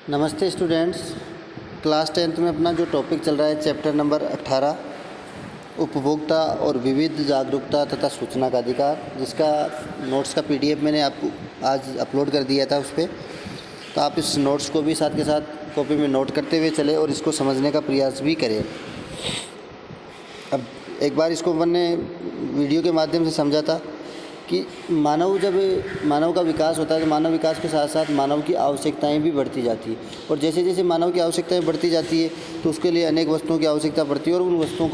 नमस्ते students. Class 10th में अपना जो टॉपिक चल रहा है चैप्टर नंबर 18 उपभोक्ता और विविध जागरूकता तथा सूचना का अधिकार, जिसका नोट्स का पीडीएफ मैंने आपको आज अपलोड कर दिया था उस पर। तो आप इस नोट्स को भी साथ के साथ कॉपी में नोट करते हुए चले और इसको समझने का प्रयास भी करें। अब एक बार इसको मैंने वीडियो के माध्यम से समझा था कि जब मानव का विकास होता है तो मानव विकास के साथ साथ मानव की आवश्यकताएं भी बढ़ती जाती है, और जैसे जैसे मानव की आवश्यकताएं बढ़ती जाती है तो उसके लिए अनेक वस्तुओं की आवश्यकता पड़ती है, और उन वस्तुओं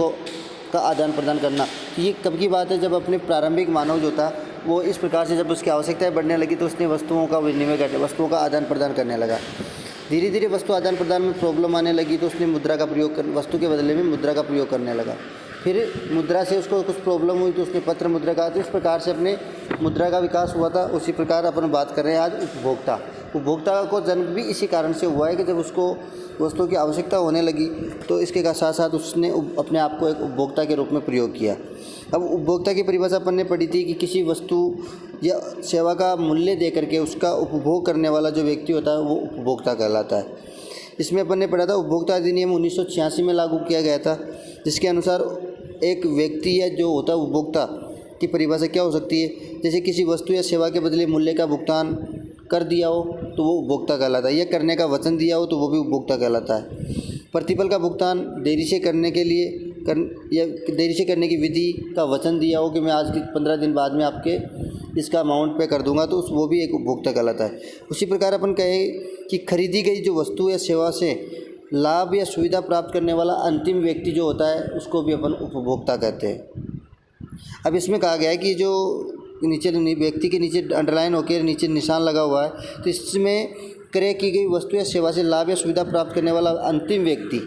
का आदान प्रदान करना। तो ये कब की बात है, जब अपने प्रारंभिक मानव जो था वो इस प्रकार से जब उसकी आवश्यकताएँ बढ़ने लगी तो उसने वस्तुओं का विनिमय करने, वस्तुओं का आदान प्रदान करने लगा। धीरे धीरे वस्तु आदान प्रदान में प्रॉब्लम आने लगी तो उसने मुद्रा का प्रयोग कर, वस्तु के बदले में मुद्रा का प्रयोग करने लगा। फिर मुद्रा से उसको कुछ प्रॉब्लम हुई तो उसने पत्र मुद्रा का, तो इस प्रकार से अपने मुद्रा का विकास हुआ था। उसी प्रकार अपन बात कर रहे हैं आज उपभोक्ता को जन्म भी इसी कारण से हुआ है कि जब उसको वस्तुओं की आवश्यकता होने लगी तो इसके साथ साथ उसने अपने आप को एक उपभोक्ता के रूप में प्रयोग किया। अब उपभोक्ता की परिभाषा अपन ने पढ़ी थी कि किसी वस्तु या सेवा का मूल्य दे करके उसका उपभोग करने वाला जो व्यक्ति होता है वो उपभोक्ता कहलाता है। इसमें अपन ने पढ़ा था उपभोक्ता अधिनियम 1986 में लागू किया गया था, जिसके अनुसार एक व्यक्ति या जो होता है उपभोक्ता की परिभाषा क्या हो सकती है, जैसे किसी वस्तु या सेवा के बदले मूल्य का भुगतान कर दिया हो तो वो उपभोक्ता कहलाता है, या करने का वचन दिया हो तो वो भी उपभोक्ता कहलाता है। प्रतिफल का भुगतान देरी से करने के लिए या देरी से करने की विधि का वचन दिया हो कि मैं आज के 15 दिन बाद में आपके इसका अमाउंट पे कर दूंगा, तो वो भी एक उपभोक्ता कहलाता है। उसी प्रकार अपन कहें कि खरीदी गई जो वस्तु या सेवा से लाभ या सुविधा प्राप्त करने वाला अंतिम व्यक्ति जो होता है उसको भी अपन उपभोक्ता कहते हैं। अब इसमें कहा गया है कि जो नीचे व्यक्ति के नीचे अंडरलाइन होकर नीचे निशान लगा हुआ है, तो इसमें क्रय की गई वस्तु या सेवा से लाभ या सुविधा प्राप्त करने वाला अंतिम व्यक्ति,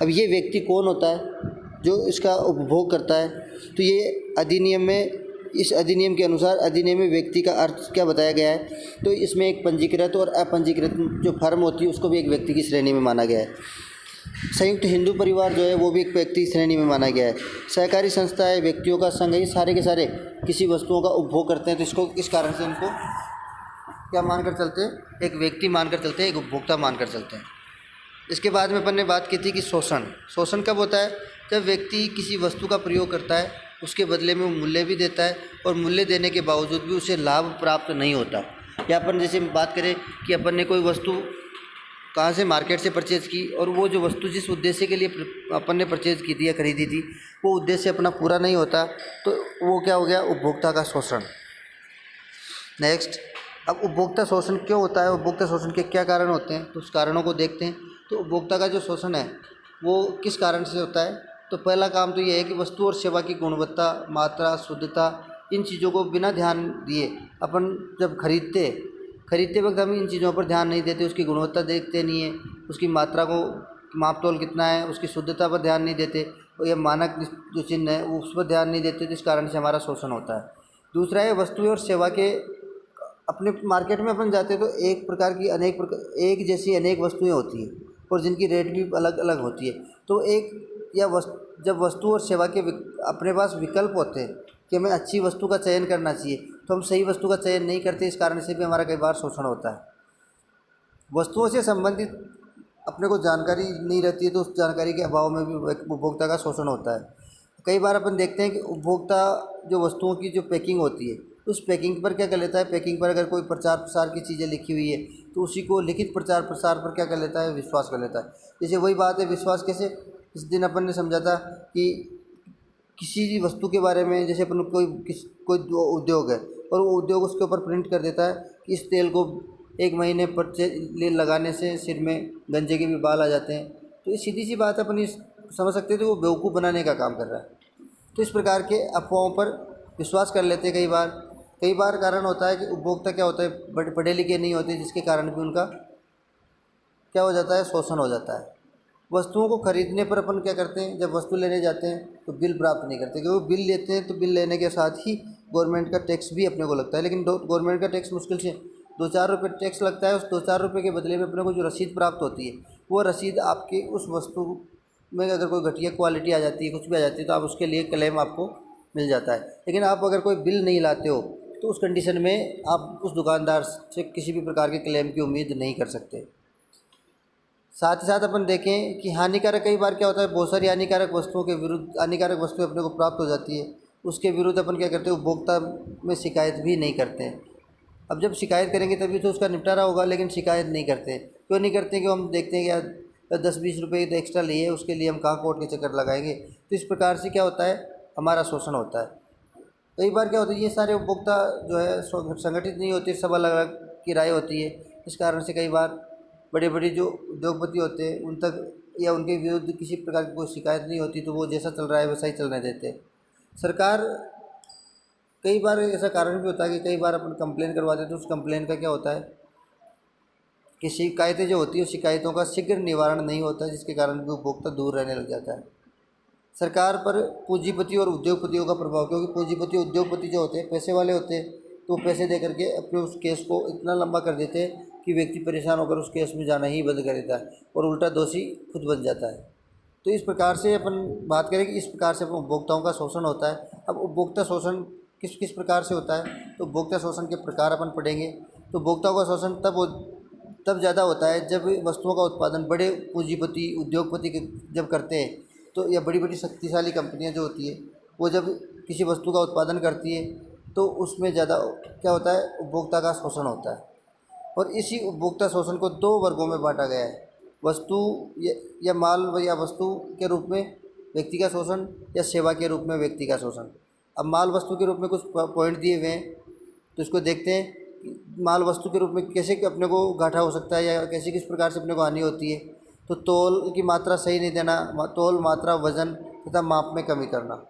अब ये व्यक्ति कौन होता है जो इसका उपभोग करता है। तो ये अधिनियम में, इस अधिनियम के अनुसार अधिनियम में व्यक्ति का अर्थ क्या बताया गया है, तो इसमें एक पंजीकृत और अपंजीकृत जो फर्म होती है उसको भी एक व्यक्ति की श्रेणी में माना गया है। संयुक्त हिंदू परिवार जो है वो भी एक व्यक्ति श्रेणी में माना गया है। सहकारी संस्थाएं, व्यक्तियों का संघ, ये सारे के सारे किसी वस्तुओं का उपभोग करते हैं, तो इसको इस कारण से इनको क्या मानकर चलते हैं, एक व्यक्ति मानकर चलते हैं, एक उपभोक्ता मानकर चलते हैं। इसके बाद में अपन ने बात की थी कि शोषण कब होता है, जब व्यक्ति किसी वस्तु का प्रयोग करता है, उसके बदले में वो मूल्य भी देता है और मूल्य देने के बावजूद भी उसे लाभ प्राप्त नहीं होता। या अपन जैसे बात करें कि अपन ने कोई वस्तु कहाँ से मार्केट से परचेज़ की और वो जो वस्तु जिस उद्देश्य के लिए अपन ने परचेज़ की थी या खरीदी थी वो उद्देश्य अपना पूरा नहीं होता, तो वो क्या हो गया, उपभोक्ता का शोषण। नेक्स्ट, अब उपभोक्ता शोषण क्यों होता है, उपभोक्ता शोषण के क्या कारण होते हैं, तो उस कारणों को देखते हैं। तो उपभोक्ता का जो शोषण है वो किस कारण से होता है, तो पहला काम तो ये है कि वस्तु और सेवा की गुणवत्ता, मात्रा, शुद्धता, इन चीज़ों को बिना ध्यान दिए अपन जब खरीदते वक्त हम इन चीज़ों पर ध्यान नहीं देते, उसकी गुणवत्ता देखते नहीं है, उसकी मात्रा को माप-तोल कितना है, उसकी शुद्धता पर ध्यान नहीं देते, और यह मानक जो चिन्ह है वो उस पर ध्यान नहीं देते, जिस कारण से हमारा शोषण होता है। दूसरा है वस्तु और सेवा के, अपने मार्केट में अपन जाते हैं तो एक प्रकार की एक जैसी अनेक वस्तुएं होती हैं और जिनकी रेट भी अलग अलग होती है। तो जब वस्तु और सेवा के अपने पास विकल्प होते हैं कि हमें अच्छी वस्तु का चयन करना चाहिए, तो हम सही वस्तु का चयन नहीं करते, इस कारण से भी हमारा कई बार शोषण होता है। वस्तुओं से संबंधित अपने को जानकारी नहीं रहती है, तो उस जानकारी के अभाव में भी उपभोक्ता का शोषण होता है। कई बार अपन देखते हैं कि उपभोक्ता जो वस्तुओं की जो पैकिंग होती है उस पैकिंग पर क्या कर लेता है, पैकिंग पर अगर कोई प्रचार प्रसार की चीज़ें लिखी हुई है तो उसी को लिखित प्रचार प्रसार पर क्या कर लेता है, विश्वास कर लेता है। जैसे वही बात है, विश्वास कैसे, इस दिन अपन ने समझा था कि किसी भी वस्तु के बारे में, जैसे अपन कोई उद्योग है और वो उद्योग उसके ऊपर प्रिंट कर देता है कि इस तेल को 1 महीने पर लगाने से सिर में गंजे के भी बाल आ जाते हैं, तो ये सीधी सी बात अपन समझ सकते हैं, तो वो बेवकूफ़ बनाने का काम कर रहा है। तो इस प्रकार के अफवाहों पर विश्वास कर लेते हैं। कई बार कारण होता है कि उपभोक्ता क्या होता है, पढ़े लिखे नहीं होते, जिसके कारण भी उनका क्या हो जाता है, शोषण हो जाता है। वस्तुओं को खरीदने पर अपन क्या करते हैं, जब वस्तु लेने जाते हैं तो बिल प्राप्त नहीं करते, क्योंकि बिल लेते हैं तो बिल लेने के साथ ही गवर्नमेंट का टैक्स भी अपने को लगता है, लेकिन गवर्नमेंट का टैक्स मुश्किल से 2-4 रुपये टैक्स लगता है। उस 2-4 रुपये के बदले में अपने को जो रसीद प्राप्त होती है वो रसीद आपके उस वस्तु में अगर कोई घटिया क्वालिटी आ जाती है, कुछ भी आ जाती है, तो आप उसके लिए क्लेम आपको मिल जाता है। लेकिन आप अगर कोई बिल नहीं लाते हो तो उस कंडीशन में आप उस दुकानदार से किसी भी प्रकार के क्लेम की उम्मीद नहीं कर सकते। साथ ही साथ अपन देखें कि हानिकारक, कई बार क्या होता है, बहुत सारी हानिकारक वस्तुओं के विरुद्ध हानिकारक वस्तुएं अपने को प्राप्त हो जाती है, उसके विरुद्ध अपन क्या करते हैं, उपभोक्ता में शिकायत भी नहीं करते हैं। अब जब शिकायत करेंगे तभी तो उसका निपटारा होगा, लेकिन शिकायत नहीं करते। क्यों नहीं करते? कि हम देखते हैं कि यार 10-20 रुपये तो एक्स्ट्रा लिए, उसके लिए हम कहाँ कोर्ट के चक्कर लगाएंगे। तो इस प्रकार से क्या होता है, हमारा शोषण होता है। कई बार क्या होता है, ये सारे उपभोक्ता जो है संगठित नहीं होते, सब अलग अलग की राय होती है। इस कारण से कई बार बड़े बड़े जो उद्योगपति होते हैं उन तक या उनके विरुद्ध किसी प्रकार की कोई शिकायत नहीं होती, तो वो जैसा चल रहा है वैसा ही चलने देते हैं। सरकार, कई बार ऐसा कारण भी होता है कि कई बार अपन कंप्लेन करवा देते हैं, तो उस कंप्लेन का क्या होता है कि शिकायतें जो होती है, शिकायतों का शीघ्र निवारण नहीं होता, जिसके कारण भी उपभोक्ता दूर रहने लग जाता है। सरकार पर पूंजीपति और उद्योगपतियों का प्रभाव, क्योंकि पूंजीपति उद्योगपति जो होते हैं पैसे वाले होते हैं, तो वो पैसे दे करके अपने उस केस को इतना लंबा कर देते हैं कि व्यक्ति परेशान होकर उस केस में जाना ही बंद कर देता है और उल्टा दोषी खुद बन जाता है। तो इस प्रकार से अपन बात करें कि इस प्रकार से उपभोक्ताओं का शोषण होता है। अब उपभोक्ता शोषण किस किस प्रकार से होता है, तो उपभोक्ता शोषण के प्रकार अपन पढ़ेंगे। तो उपभोक्ताओं का शोषण तब ज़्यादा होता है जब वस्तुओं का उत्पादन बड़े पूंजीपति उद्योगपति जब करते हैं, तो या बड़ी बड़ी शक्तिशाली कंपनियां जो होती है वो जब किसी वस्तु का उत्पादन करती है, तो उसमें ज़्यादा क्या होता है, उपभोक्ता का शोषण होता है। और इसी उपभोक्ता शोषण को 2 वर्गों में बांटा गया है, वस्तु या माल या वस्तु के रूप में व्यक्ति का शोषण, या सेवा के रूप में व्यक्ति का शोषण। अब माल वस्तु के रूप में कुछ पॉइंट दिए हुए हैं, तो इसको देखते हैं कि माल वस्तु के रूप में कैसे अपने को घाटा हो सकता है या कैसे किस प्रकार से अपने को हानि होती है। तो तौल की मात्रा सही नहीं देना, तौल, मात्रा, वजन तथा माप में कमी करना,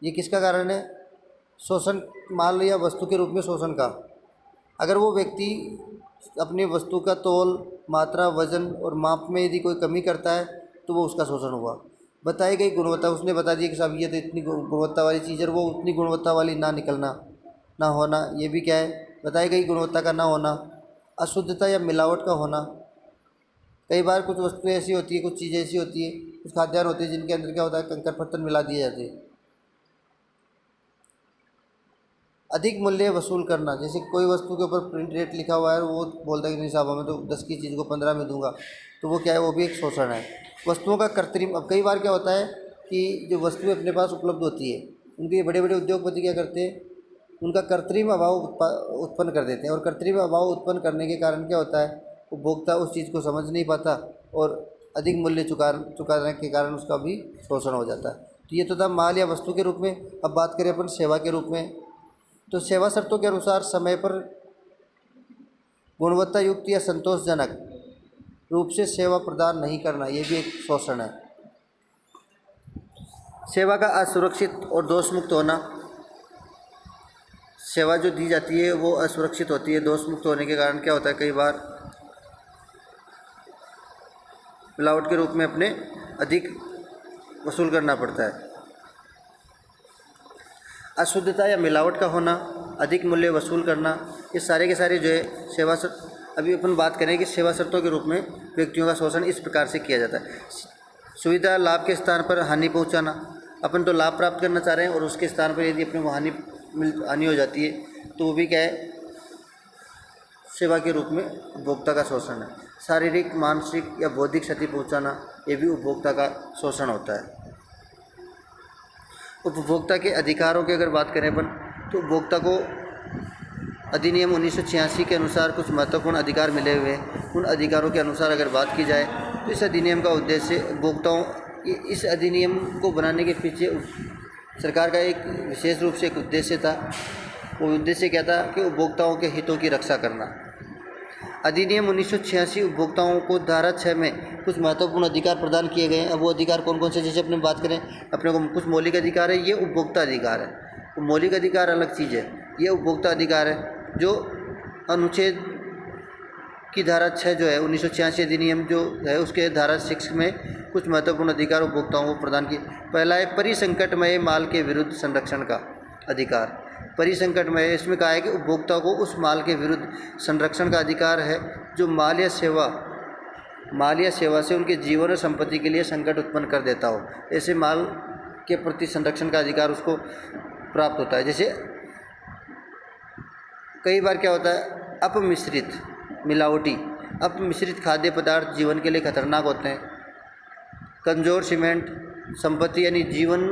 ये किसका कारण है? शोषण, माल या वस्तु के रूप में शोषण का। अगर वो व्यक्ति अपनी वस्तु का तौल, मात्रा, वजन और माप में यदि कोई कमी करता है, तो वो उसका शोषण हुआ। बताई गई गुणवत्ता, उसने बता दिया कि साहब ये तो इतनी गुणवत्ता वाली चीज़ है, वो उतनी गुणवत्ता वाली ना निकलना, ना होना, ये भी क्या है, बताई गई गुणवत्ता का ना होना। अशुद्धता या मिलावट का होना, कई बार कुछ वस्तुएं ऐसी होती है, कुछ चीज़ें ऐसी होती है, कुछ खाद्यान्न होते हैं जिनके अंदर क्या होता है, कंकर पत्थर मिला दिए जाते हैं। अधिक मूल्य वसूल करना, जैसे कोई वस्तु के ऊपर प्रिंट रेट लिखा हुआ है, वो बोलता है कि नहीं साहब हमें तो 10 की चीज़ को 15 में दूंगा, तो वो क्या है, वो भी एक शोषण है। वस्तुओं का कृत्रिम, अब कई बार क्या होता है कि जो वस्तुएं अपने पास उपलब्ध होती है, उनके बड़े बड़े उद्योगपति क्या करते हैं, उनका कृत्रिम अभाव उत्पन्न कर देते हैं। और कृत्रिम अभाव उत्पन्न करने के कारण क्या होता है, उपभोक्ता उस चीज़ को समझ नहीं पाता और अधिक मूल्य चुकाने के कारण उसका भी शोषण हो जाता है। तो ये तो था माल या वस्तु के रूप में। अब बात करें अपन सेवा के रूप में, तो सेवा शर्तों के अनुसार समय पर गुणवत्ता युक्त या संतोषजनक रूप से सेवा प्रदान नहीं करना, ये भी एक शोषण है। सेवा का असुरक्षित और दोषमुक्त होना, सेवा जो दी जाती है वो असुरक्षित होती है, दोषमुक्त होने के कारण क्या होता है, कई बार मिलावट के रूप में अपने अधिक वसूल करना पड़ता है। अशुद्धता या मिलावट का होना, अधिक मूल्य वसूल करना, ये सारे के सारे जो है सेवा शर्त। अभी अपन बात करें कि सेवा शर्तों के रूप में व्यक्तियों का शोषण इस प्रकार से किया जाता है। सुविधा लाभ के स्थान पर हानि पहुंचाना, अपन तो लाभ प्राप्त करना चाह रहे हैं और उसके स्थान पर यदि अपने को हानि हो जाती है, तो वो भी क्या है, सेवा के रूप में उपभोक्ता का शोषण है। शारीरिक, मानसिक या बौद्धिक क्षति पहुंचाना, ये भी उपभोक्ता का शोषण होता है। उपभोक्ता के अधिकारों की अगर बात करें अपन, तो उपभोक्ता को अधिनियम 1986 के अनुसार कुछ महत्वपूर्ण अधिकार मिले हुए हैं। उन अधिकारों के अनुसार अगर बात की जाए, तो इस अधिनियम का उद्देश्य उपभोक्ताओं, इस अधिनियम को बनाने के पीछे सरकार का एक विशेष रूप से एक उद्देश्य था। वो उद्देश्य क्या था कि उपभोक्ताओं के हितों की रक्षा करना। अधिनियम 1986 उपभोक्ताओं को धारा 6 में कुछ महत्वपूर्ण अधिकार प्रदान किए गए हैं। अब वो अधिकार कौन कौन से, जैसे अपने बात करें, अपने को कुछ मौलिक अधिकार है, ये उपभोक्ता अधिकार है। तो मौलिक अधिकार अलग चीज़ है, ये उपभोक्ता अधिकार है जो अनुच्छेद की धारा 6 जो है 1986 अधिनियम जो है उसके धारा 6 में कुछ महत्वपूर्ण अधिकार उपभोक्ताओं को प्रदान किए। पहला है परिसंकटमय माल के विरुद्ध संरक्षण का अधिकार। परिसंकटमय, इसमें कहा है कि उपभोक्ता को उस माल के विरुद्ध संरक्षण का अधिकार है जो माल या सेवा से उनके जीवन और संपत्ति के लिए संकट उत्पन्न कर देता हो। ऐसे माल के प्रति संरक्षण का अधिकार उसको प्राप्त होता है। जैसे कई बार क्या होता है, अपमिश्रित, मिलावटी अपमिश्रित खाद्य पदार्थ जीवन के लिए खतरनाक होते हैं। कमज़ोर सीमेंट संपत्ति यानी जीवन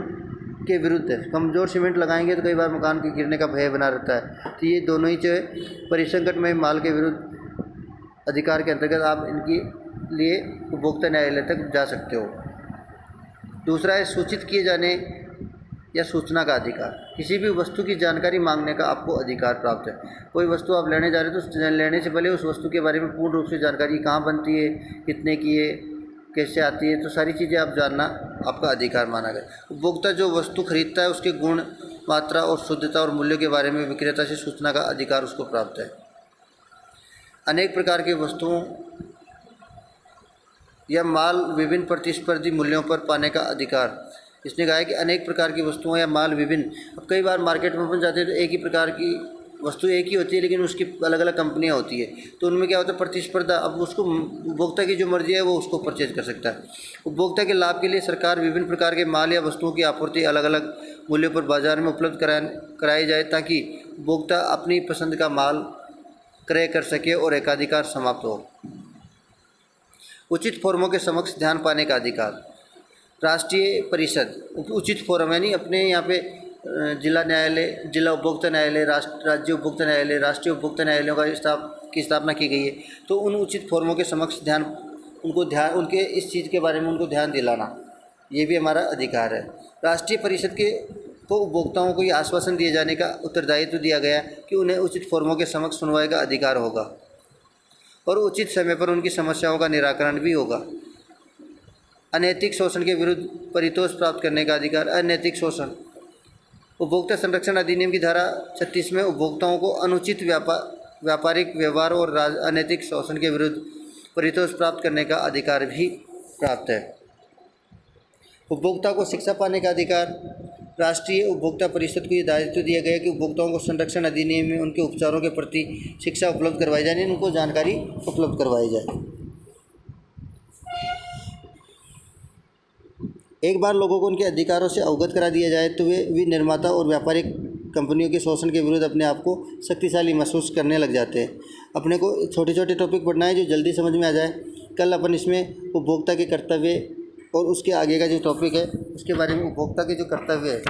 के विरुद्ध है। कमज़ोर सीमेंट लगाएंगे तो कई बार मकान के गिरने का भय बना रहता है। तो ये दोनों ही जो है परिसंकट में माल के विरुद्ध अधिकार के अंतर्गत आप इनके लिए उपभोक्ता न्यायालय तक जा सकते हो। दूसरा है सूचित किए जाने या सूचना का अधिकार। किसी भी वस्तु की जानकारी मांगने का आपको अधिकार प्राप्त है। कोई वस्तु आप लेने जा रहे हो तो लेने से पहले उस वस्तु के बारे में पूर्ण रूप से जानकारी, कहाँ बनती है, कितने की है, कैसे आती है, तो सारी चीज़ें आप जानना आपका अधिकार माना गया। उपभोक्ता जो वस्तु खरीदता है उसके गुण, मात्रा और शुद्धता और मूल्य के बारे में विक्रेता से सूचना का अधिकार उसको प्राप्त है। अनेक प्रकार की वस्तुओं या माल विभिन्न प्रतिस्पर्धी मूल्यों पर पाने का अधिकार। इसने कहा है कि अनेक प्रकार की वस्तुओं या माल विभिन्न, अब कई बार मार्केट में अपन जाते हैं तो एक ही प्रकार की वस्तु एक ही होती है लेकिन उसकी अलग अलग कंपनियां होती है, तो उनमें क्या होता है प्रतिस्पर्धा। अब उसको उपभोक्ता की जो मर्जी है वो उसको परचेज कर सकता है। उपभोक्ता के लाभ के लिए सरकार विभिन्न प्रकार के माल या वस्तुओं की आपूर्ति अलग अलग मूल्यों पर बाजार में उपलब्ध कराई जाए ताकि उपभोक्ता अपनी पसंद का माल क्रय कर सके और एकाधिकार समाप्त हो। उचित फोरमों के समक्ष ध्यान पाने का अधिकार। राष्ट्रीय परिषद उचित फोरम यानी अपने यहाँ पे जिला न्यायालय, जिला उपभोक्ता न्यायालय, राज्य उपभोक्ता न्यायालय, राष्ट्रीय उपभोक्ता न्यायालयों की स्थापना की गई है। तो उन उचित फोरमों के समक्ष उनके इस चीज़ के बारे में उनको ध्यान दिलाना, ये भी हमारा अधिकार है। राष्ट्रीय परिषद को उपभोक्ताओं को ये आश्वासन दिए जाने का उत्तरदायित्व दिया गया कि उन्हें उचित फोरमों के समक्ष सुनवाई का अधिकार होगा और उचित समय पर उनकी समस्याओं का निराकरण भी होगा। अनैतिक शोषण के विरुद्ध परितोष प्राप्त करने का अधिकार। अनैतिक शोषण, उपभोक्ता संरक्षण अधिनियम की धारा 36 में उपभोक्ताओं को अनुचित व्यापारिक व्यवहार और अनैतिक शोषण के विरुद्ध परितोष प्राप्त करने का अधिकार भी प्राप्त है। उपभोक्ता को शिक्षा पाने का अधिकार। राष्ट्रीय उपभोक्ता परिषद को ये दायित्व दिया गया कि उपभोक्ताओं को संरक्षण अधिनियम में उनके उपचारों के प्रति शिक्षा उपलब्ध करवाई जाए, उनको जानकारी उपलब्ध करवाई जाए। एक बार लोगों को उनके अधिकारों से अवगत करा दिया जाए तो वे विनिर्माता और व्यापारिक कंपनियों के शोषण के विरुद्ध अपने आप को शक्तिशाली महसूस करने लग जाते हैं। अपने को छोटे छोटे टॉपिक पढ़ना है जो जल्दी समझ में आ जाए। कल अपन इसमें उपभोक्ता के कर्तव्य और उसके आगे का जो टॉपिक है उसके बारे में, उपभोक्ता के जो कर्तव्य है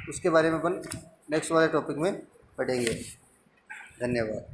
उसके बारे में अपन नेक्स्ट वाले टॉपिक में पढ़ेंगे। धन्यवाद।